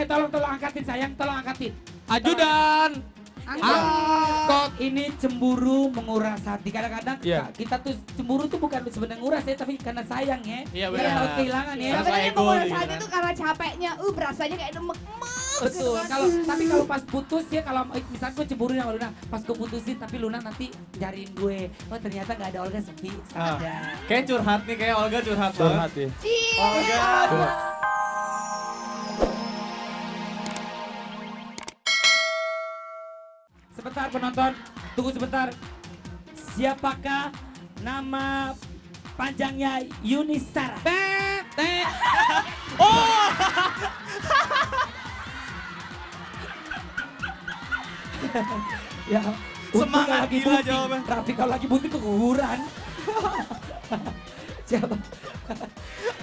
tolong angkatin sayang, tolong angkatin. Ajudan. Angkot. Ini cemburu menguras hati. Kadang-kadang Iya. kita tuh cemburu tuh bukan sebenarnya nguras ya, tapi karena sayang ya. Iya, Kita benar. takut kehilangan ya. Rasa Sebenarnya ego menguras gitu hati kan. tuh karena capeknya, berasanya kayak demek-mek. Betul. Tapi kalau pas putus ya, kalau misalnya gue cemburu sama Luna, pas gue putusin tapi Luna nanti nyariin gue. Oh ternyata gak ada Olga, sepi. Ada. Kayak curhat nih, kayak Olga curhat banget. Curhat ya. Cie. Sebentar penonton, tunggu sebentar. Siapakah nama panjangnya Yunisara? Oh. Ya, Semangat lagi gila bunting. jawaban. Rapi kalau lagi bunting keguguran. Siapa?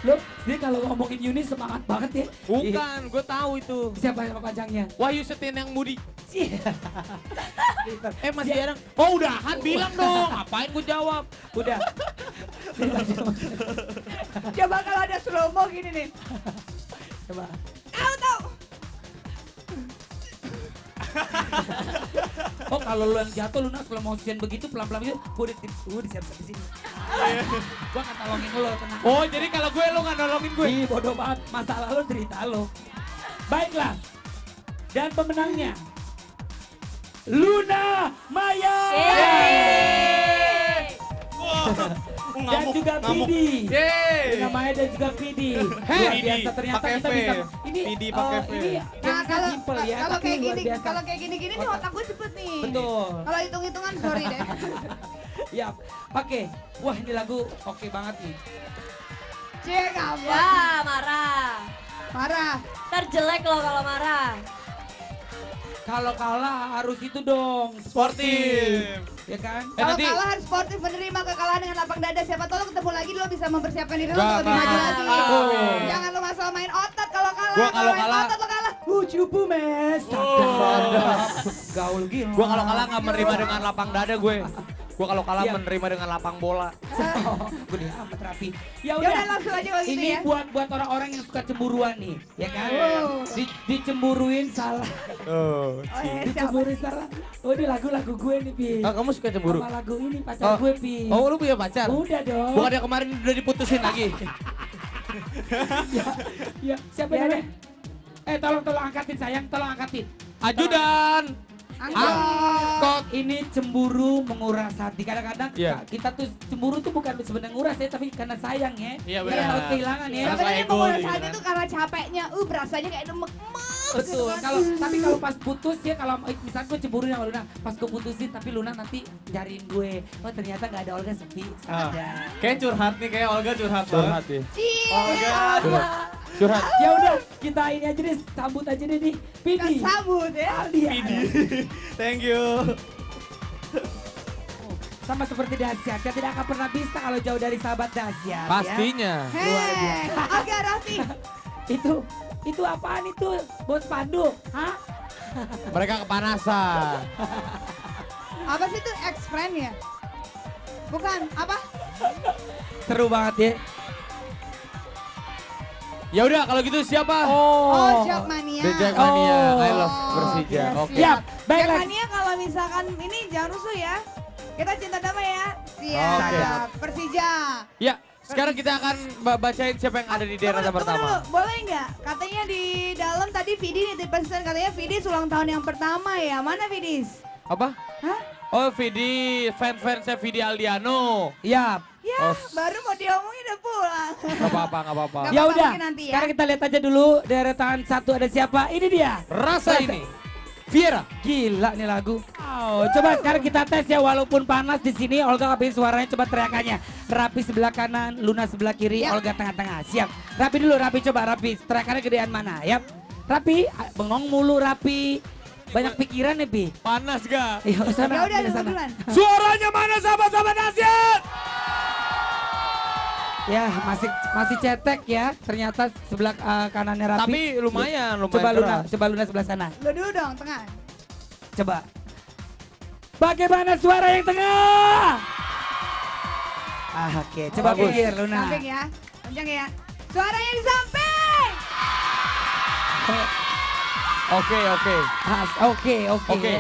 Lo, dia kalau ngomongin Yuni semangat banget ya. Bukan, gue tahu itu. Siapa nama panjangnya? Wahyu Setian yang Budi. Pinter. Masih ada. Oh udahan bilang dong. Ngapain gue jawab? Udah. Coba kalau ada slow mo gini nih. Coba. Tahu. Oh kalau lu yang jatuh Luna slow motion begitu pelan-pelan gitu, gue disiap-siap di sini. Gue akan tolongin lo, tenang. Oh jadi kalau gue lo nggak nolongin gue? Ih bodoh banget, masalah lo cerita lo. Baiklah, dan pemenangnya Luna Maya. Dan juga Vidi. Luna Maya dan juga Vidi. Luar biasa ternyata pakai kita V. bisa. Ini Vidi pakai V. ini Nah gamesnya kalau simple ya, kalau tapi kayak luar gini, biasa. kalau kayak gini-gini nih otak gue cepet nih. Betul. Kalau hitung-hitungan sorry deh. Ya, oke. Wah ini lagu oke banget nih. Cie kamu. Ya, marah. Marah. Terjelek loh kalau marah. Kalau kalah harus itu dong, Sportif. ya kan? Kalau nanti- kalah harus sportif, menerima kekalahan dengan lapang dada. Siapa tahu lo ketemu lagi lo bisa mempersiapkan diri lo Gak, untuk lebih maju gak. lagi. Oh. Jangan lo masalah main otot kalau kalah. Gua kalau main kalah- otot lo kalah. Cupu mes. Gaul gila. Gue kalau kalah nggak menerima dengan lapang dada gue. Gue kalau kalah Iya. menerima dengan lapang bola. Gede amat rapi. Ya Ya udah. udah langsung aja kalau gitu Ini ya. buat orang-orang yang suka cemburuan nih, ya kan? Oh. Dicemburuin salah. Oh. Oh, siapa? Dicemburuin salah. Oh ini lagu-lagu gue nih, Pi. Kamu suka cemburu? Sama lagu ini pacar gue, Pi. Oh lu punya pacar? Udah dong. Bukan yang kemarin udah diputusin lagi. Ya, siapa namanya? Tolong angkatin sayang, tolong angkatin. Ajudan. Angkot. Ini cemburu menguras hati. Kadang-kadang Iya. kita tuh cemburu tuh bukan sebenarnya nguras ya, tapi karena sayang ya. Iya, Kita benar. takut kehilangan ya. Rasa Sebenarnya ego menguras gitu hati kan. tuh karena capeknya, berasanya kayak demek-mek. Betul. Tapi kalau pas putus ya, kalau misalnya gue cemburu sama Luna, pas gue putusin tapi Luna nanti nyariin gue. Oh ternyata gak ada Olga, sepi. Ada. Kayak curhat nih, kayak Olga curhat banget. ya. Cie. Curhat. Ya udah, kita ini aja deh, sambut aja deh nih. Vidi. Sambut ya. Aldi. Thank you. Sama seperti dahsyat, yang tidak akan pernah bisa kalau jauh dari sahabat dahsyat. Pastinya. Hei, agak Raffi. Itu apaan itu, Bos Pandu? Hah? Mereka kepanasan. Apa sih itu ex-friend ya? Bukan, apa? Seru banget ya. Ya udah kalau gitu siapa? Oh, Jakmania. The Jackmania. I love Oh, Persija. oke, Oke. Siap, baiklah. Jakmania kalau misalkan ini jangan rusuh ya. Kita cinta damai ya. Oke. Siap. Persija. Ya, sekarang kita akan bacain siapa yang ada di daerah Tunggu pertama. dulu, boleh nggak? Katanya di dalam tadi Vidi nitip pesan, katanya Vidi ulang tahun yang pertama ya. Mana Vidis? Apa? Hah? Oh, Vidi, fans-fansnya Vidi Aldiano. Ya, Ya, Oh, baru mau diomongin udah pulang. Gak apa-apa, gak apa-apa. Nggak ya apa-apa, udah. mungkin nanti ya. Sekarang kita lihat aja dulu deretan satu ada siapa. Ini dia. Rasa ini. Viera. Gila nih lagu. Oh, coba sekarang kita tes ya, walaupun panas di sini. Olga ngapain suaranya, coba teriakannya. Rapi sebelah kanan, Luna sebelah kiri, Ya. Olga tengah-tengah. Siap. Rapi dulu, Rapi coba Rapi. Teriakannya gedean mana? Yap. Rapi, bengong mulu Rapi. Banyak pikiran nih, Pi. Panas gak? Iya, sana, Ya udah, di sana. duluan. Suaranya mana sahabat-sahabat dahsyat? Ya, masih cetek ya. Ternyata sebelah kanannya Rapi. Tapi lumayan Coba Luna, keras. coba Luna sebelah sana. Lu dulu dong, tengah. Coba. Bagaimana suara yang tengah? Oke. Coba Bagus. pikir Luna. Samping ya. Kencang ya. Suaranya di samping. Oke, oke. Oke. Oke.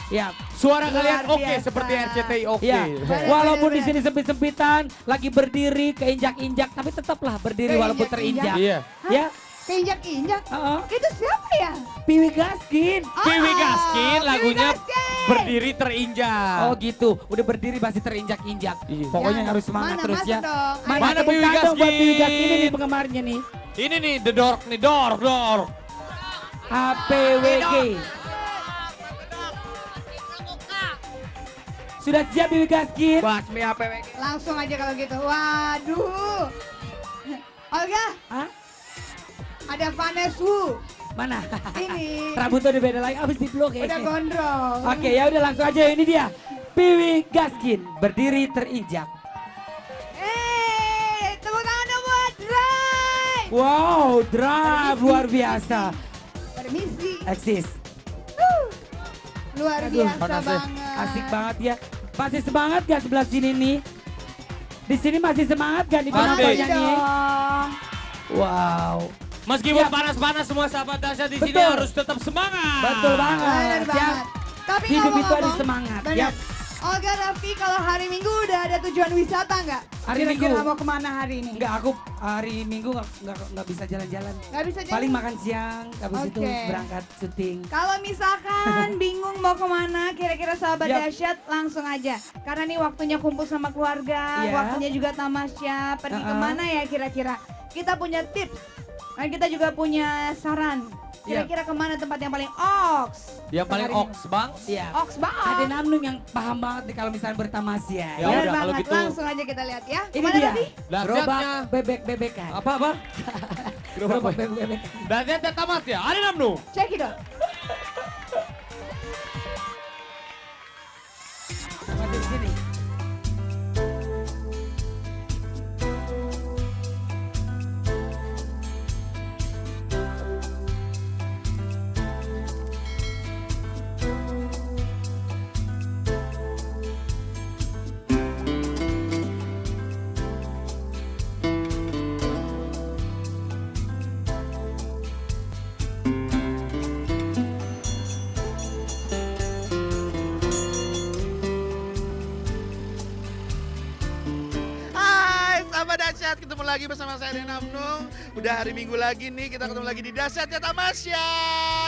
Ya. Suara Luar kalian oke biasa. seperti RCTI oke. Ya, Bener, walaupun bener, di sini sempit-sempitan, lagi berdiri, keinjak-injak, tapi tetaplah berdiri walaupun Keinjak-injak. terinjak. Iya. Ya, Keinjak-injak. heeh. Itu siapa ya? Piwi Gaskin. Piwi Gaskin lagunya Piwi Gaskin. berdiri terinjak. Oh gitu, udah berdiri masih terinjak-injak. Iya. Pokoknya Ya, harus semangat mana, terus masa ya. dong. Mana Ayo. Piwi tepuk tangan buat Gaskin? Piwi Gaskin ini nih penggemarnya nih. Ini nih The Door nih, door. APWG. Sudah siap Piwi Gaskin? Basmi APWG. Langsung aja kalau gitu. Waduh. Olga, Hah? ada Vanesu. Mana? Ini. Rambutnya udah beda lagi, abis di blok Udah kayaknya. gondrong. Oke ya udah langsung aja ini dia. Piwi Gaskin berdiri terinjak. Tepuk tangan dong buat Dray. Wow, drive luar biasa. Permisi. Eksis. Luar Aduh, biasa panas ya. banget. Asik banget ya. Masih semangat gak sebelah sini nih? Di sini masih semangat gak nih Masih. penontonnya nih? dong. Wow. Meskipun Ya. panas-panas semua sahabat dahsyat di sini Betul. harus tetap semangat. Betul banget. Bener Ya. banget. Tapi Hidup itu ngomong-ngomong, harus semangat. bener. Ya. Olga, Raffi, kalau hari Minggu udah ada tujuan wisata nggak? Hari Kira-kira Minggu? mau kemana hari ini? Enggak, aku hari Minggu nggak bisa jalan-jalan. Nggak bisa jalan? Paling makan siang, habis itu Oke. berangkat syuting. Kalau misalkan bingung mau kemana, kira-kira sahabat Yap. dahsyat langsung aja. Karena nih waktunya kumpul sama keluarga, Iya. waktunya juga tamasya. Pergi kemana ya kira-kira? Kita punya tips, dan kita juga punya saran. Kira-kira kemana tempat yang paling oks? Yang paling Hari oks bang. Iya. Oks banget. Ada Namnung yang paham banget nih kalau misalnya bertamasya. Ya Bener udah, kalau banget. gitu. Langsung aja kita lihat ya. Ini Kemana dia. tadi? Gerobak Dahsyatnya. bebek-bebekan. Apa bang? Gerobak bebek-bebekan. Dahsyatnya tamat ya. Ada Namnu. Check it out. Masih di sini. Hai, sahabat dahsyat, ketemu lagi bersama saya Dan Namnung. Udah hari Minggu lagi nih, kita ketemu lagi di Dahsyatnya Tamasya.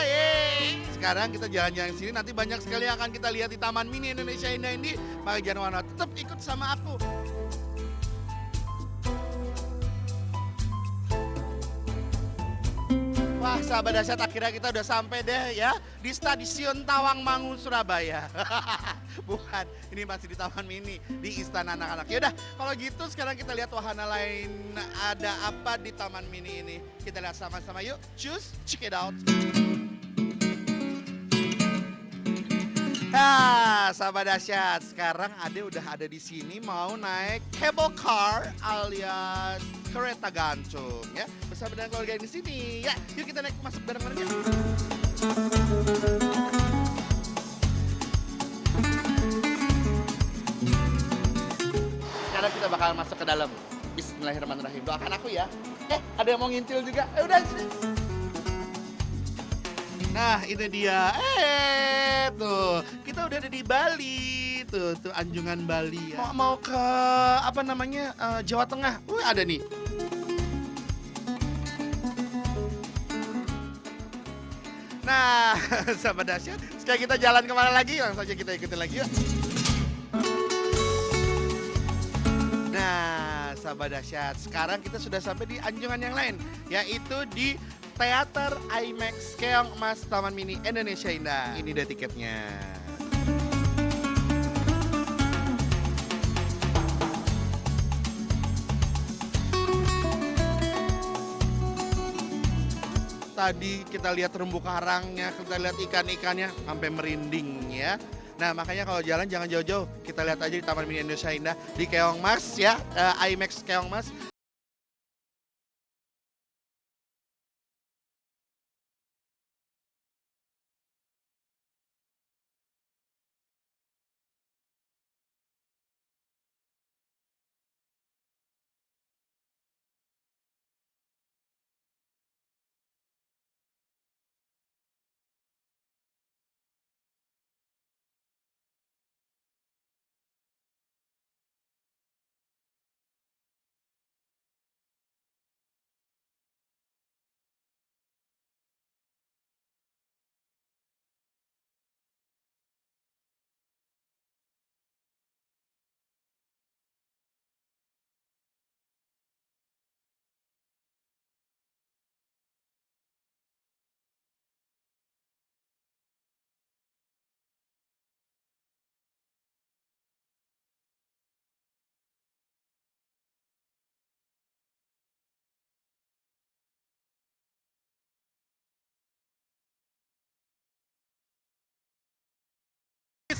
Yeay. Sekarang kita jalan-jalan sini, nanti banyak sekali yang akan kita lihat di Taman Mini Indonesia Indah ini. Maka jangan kemana, tetap ikut sama aku. Wah, sahabat dahsyat, akhirnya kita udah sampai deh ya di Stadion Tawangmangu, Surabaya. Bukan, ini masih di Taman Mini, di Istana Anak-anak. Yaudah, kalau gitu sekarang kita lihat wahana lain ada apa di Taman Mini ini. Kita lihat sama-sama yuk, choose, check it out. Nah, sahabat dahsyat, sekarang Ade udah ada di sini mau naik cable car alias kereta gantung ya. Bersama dengan keluarga di sini ya. Yuk kita naik masuk bareng-bareng ya. Sekarang kita bakal masuk ke dalam. Bismillahirrahmanirrahim. Doakan aku ya. Ada yang mau ngintil juga. Udah sini. Nah, ini dia. Tuh, kita udah ada di Bali. Tuh Anjungan Bali ya. Mau ke apa namanya? Jawa Tengah. Ada nih. Nah, sahabat dahsyat, sekarang kita jalan kemana lagi? Langsung saja kita ikutin lagi yuk. Nah, sahabat dahsyat, sekarang kita sudah sampai di anjungan yang lain, yaitu di Teater IMAX Keong Emas Taman Mini Indonesia Indah. Ini dia tiketnya. Tadi kita lihat terumbu karangnya, kita lihat ikan-ikannya, sampai merinding ya. Nah makanya kalau jalan jangan jauh-jauh, kita lihat aja di Taman Mini Indonesia Indah di Keong Mas ya, IMAX Keong Mas.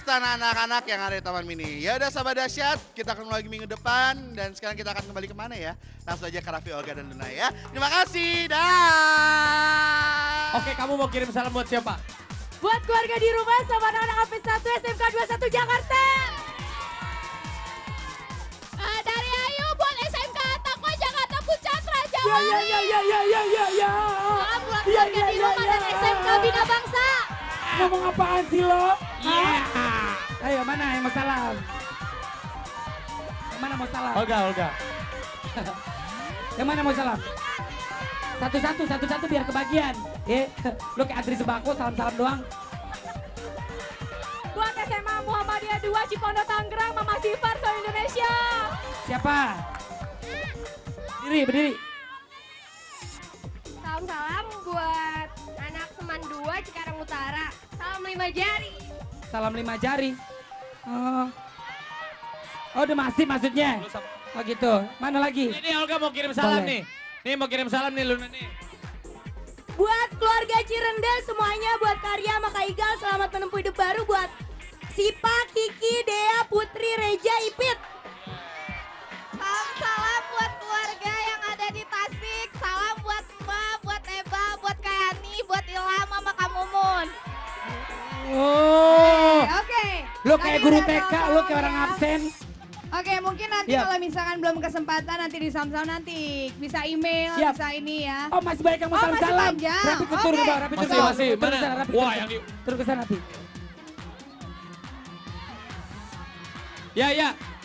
Istana Anak-anak yang ada di Taman Mini. Ya udah sahabat dahsyat, kita akan lagi minggu depan dan sekarang kita akan kembali kemana ya? Langsung aja ke Raffi, Olga dan Luna ya. Terima kasih, dah. Oke, kamu mau kirim salam buat siapa? Buat keluarga di rumah sama anak-anak HP 1 SMK 21 Jakarta. Dari Ayu buat SMK Takwa Jakarta Puncak Raja Wali. Ya. Salam buat keluarga di rumah dan SMK Bina Bangsa. Ngomong apaan sih lo? Iya. Ayo mana yang mau salam? Yang mana mau salam? Olga. Yang mana mau salam? Satu-satu biar kebagian. Lo kayak antri sembako salam-salam doang. Buat SMA Muhammadiyah 2 Cipondo Tangerang, Mama Sifar, so Indonesia. Siapa? Berdiri. Salam-salam buat anak Seman 2 Cikarang Utara. Salam 5 jari. Salam 5 jari. Oh udah masih maksudnya? Oh gitu. Mana lagi? Ini Olga mau kirim salam Boleh. nih. Nih mau kirim salam nih Luna nih. Buat keluarga Cirende semuanya, buat Karya sama Kak Igal, selamat menempuh hidup baru. Buat Sipa, Kiki, Dea, Putri, Reja, Ipit. Salam buat keluarga yang ada di Tasik. Salam buat Emak, buat Eba, buat Kayani, buat Ilham sama Kak Mumun. Oh. Oke. Lo kayak Tadi guru udah TK, salam-salam lo kayak orang ya. absen. Oke, mungkin nanti Iya. kalau misalkan belum kesempatan nanti di Samsam nanti bisa email, Siap. bisa ini ya. Oh masih banyak yang mau Oh, masih salam-salam. panjang. Rapi ke turun Oke. bang, rapi turun. Masih, Turun ke mana? sana, rapi Wah, turun. yang di... Turun ke sana, Pi. Ya.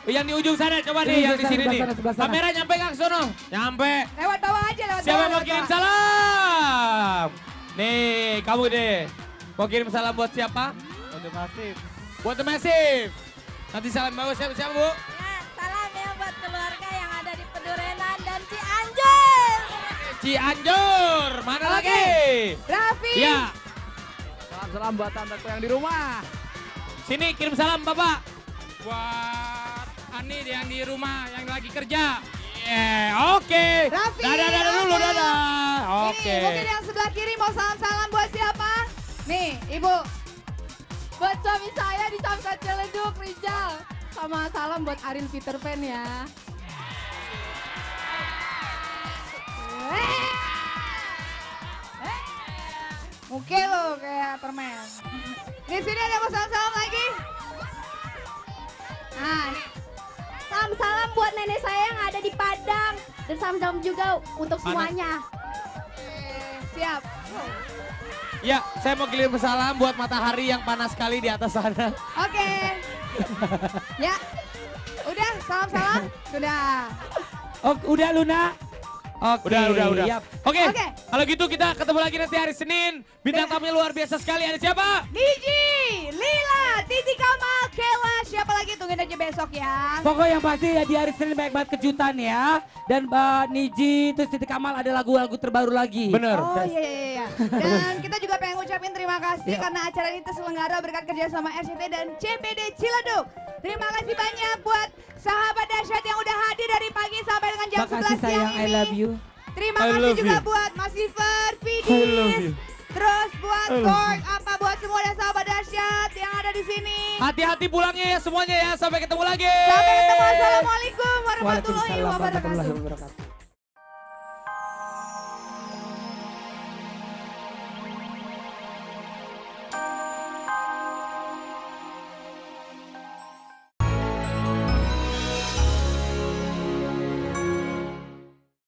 Yang di ujung sana, coba nih yang di sini nih. Sebelah sana. Kamera nyampe nggak ke sono? Nyampe. Lewat bawah aja, lewat Siapa bawah. yang mau lewat kirim bawah. salam? Nih, kamu deh. Mau kirim salam buat siapa? Udah masif. Buat The Massive. Nanti salam bawa siapa Bu? Ya, salam ya buat keluarga yang ada di Pedurenan dan Cianjur. Cianjur. Mana Oke. lagi? Raffi. Ya, Salam-salam buat tanteku yang di rumah. sini kirim salam Bapak. Buat Ani yang di rumah yang lagi kerja. Oke. Raffi, Dadah dulu, oke. dadah. Oke. Ini mungkin yang sebelah kiri mau salam-salam buat siapa? Nih, Ibu. Buat suami saya di Samsat Ciledug, Rizal. Sama salam buat Arin Peter Pan ya. Oke lo kayak permen. Di sini ada yang mau salam-salam lagi? Nah, nih. Salam-salam buat nenek saya yang ada di Padang. Dan salam-salam juga untuk semuanya. Siap. Ya, saya mau kirim salam buat matahari yang panas sekali di atas sana. Oke. Ya. Udah, salam-salam? Sudah. Oh udah Luna? Oke. Udah. Yap. Oke, Oke. kalau gitu kita ketemu lagi nanti hari Senin. Bintang tamunya luar biasa sekali. Ada siapa? Niji, Lila, Titi Kamal, Kela, siapa lagi tungguin aja besok ya. Pokoknya yang pasti ya di hari Senin banyak banget kejutan ya. Dan Mbak Niji terus Titi Kamal ada lagu-lagu terbaru lagi. Bener. Oh iya. Dan kita juga pengen ngucapin terima kasih Iya. karena acara ini terselenggara berkat kerjasama RCT dan CPD Ciledug. Terima kasih banyak buat sahabat dahsyat yang udah hadir dari pagi sampai dengan jam 11 Makasih siang sayang, ini. I love you. Terima I kasih love juga you. buat Mas Iver, I love Fidis, you. terus buat I love Kork, apa buat semua dan sahabat dahsyat yang ada di sini. Hati-hati pulangnya ya semuanya ya. Sampai ketemu lagi. Sampai ketemu, assalamualaikum warahmatullahi Waalaikumsalam warahmatullahi wabarakatuh. wabarakatuh.